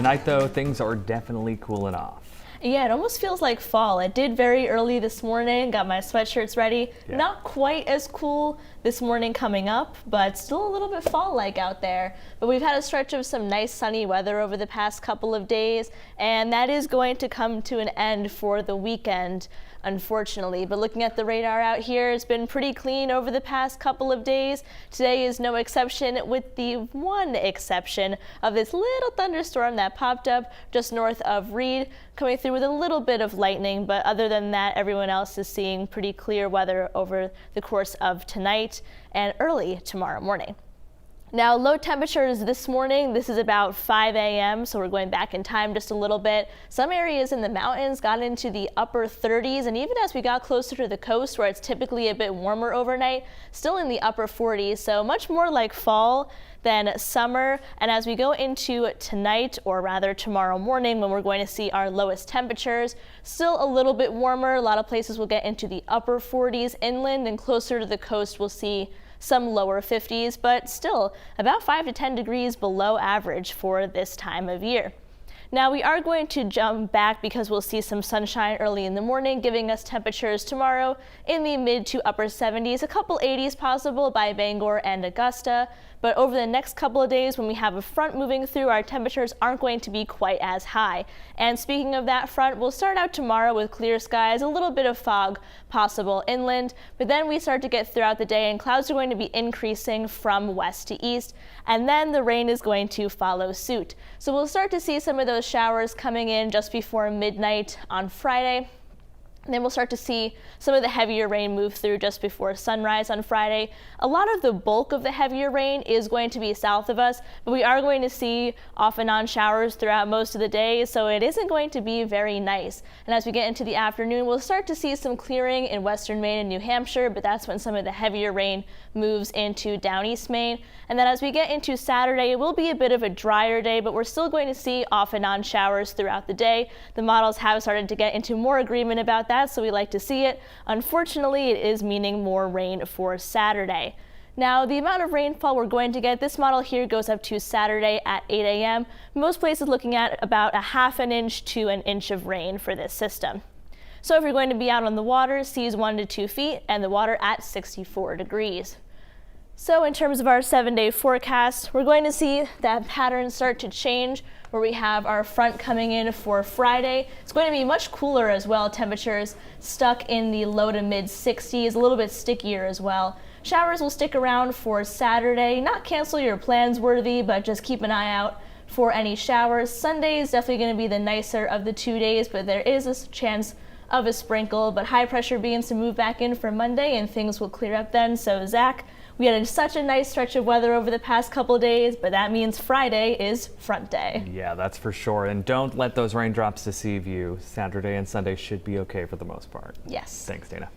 Tonight, though, things are definitely cooling off. Yeah, it almost feels like fall. It did very early this morning, got my sweatshirts ready. Yeah. Not quite as cool this morning coming up, but still a little bit fall-like out there. But we've had a stretch of some nice sunny weather over the past couple of days, and that is going to come to an end for the weekend, unfortunately. But looking at the radar out here, it's been pretty clean over the past couple of days. Today is no exception, with the one exception of this little thunderstorm that popped up just north of Reed, coming through with a little bit of lightning, but other than that, everyone else is seeing pretty clear weather over the course of tonight and early tomorrow morning. Now, low temperatures this morning, this is about 5 a.m., so we're going back in time just a little bit. Some areas in the mountains got into the upper 30s, and even as we got closer to the coast, where it's typically a bit warmer overnight, still in the upper 40s, so much more like fall than summer. And as we go into tonight, or rather tomorrow morning, when we're going to see our lowest temperatures, still a little bit warmer. A lot of places will get into the upper 40s inland, and closer to the coast we'll see some lower 50s, but still about 5 to 10 degrees below average for this time of year. Now we are going to jump back because we'll see some sunshine early in the morning, giving us temperatures tomorrow in the mid to upper 70s, a couple 80s possible by Bangor and Augusta. But over the next couple of days, when we have a front moving through, our temperatures aren't going to be quite as high. And speaking of that front, we'll start out tomorrow with clear skies, a little bit of fog possible inland, but then we start to get throughout the day and clouds are going to be increasing from west to east, and then the rain is going to follow suit. So we'll start to see some of those showers coming in just before midnight on Friday. And then we'll start to see some of the heavier rain move through just before sunrise on Friday. A lot of the bulk of the heavier rain is going to be south of us, but we are going to see off and on showers throughout most of the day, so it isn't going to be very nice. And as we get into the afternoon, we'll start to see some clearing in western Maine and New Hampshire, but that's when some of the heavier rain moves into down east Maine. And then as we get into Saturday, it will be a bit of a drier day, but we're still going to see off and on showers throughout the day. The models have started to get into more agreement about that, so we like to see it. Unfortunately, it is meaning more rain for Saturday. Now, the amount of rainfall we're going to get, this model here goes up to Saturday at 8 a.m. Most places looking at about a half an inch to an inch of rain for this system. So if you're going to be out on the water, seas 1 to 2 feet and the water at 64 degrees. So in terms of our 7-day forecast, we're going to see that pattern start to change, where we have our front coming in for Friday. It's going to be much cooler as well. Temperatures stuck in the low to mid 60s, a little bit stickier as well. Showers will stick around for Saturday. Not cancel your plans worthy, but just keep an eye out for any showers. Sunday is definitely going to be the nicer of the 2 days, but there is a chance of a sprinkle. But high pressure begins to move back in for Monday and things will clear up then. So Zach, we had such a nice stretch of weather over the past couple of days, but that means Friday is front day. Yeah, that's for sure. And don't let those raindrops deceive you. Saturday and Sunday should be okay for the most part. Yes. Thanks, Dana.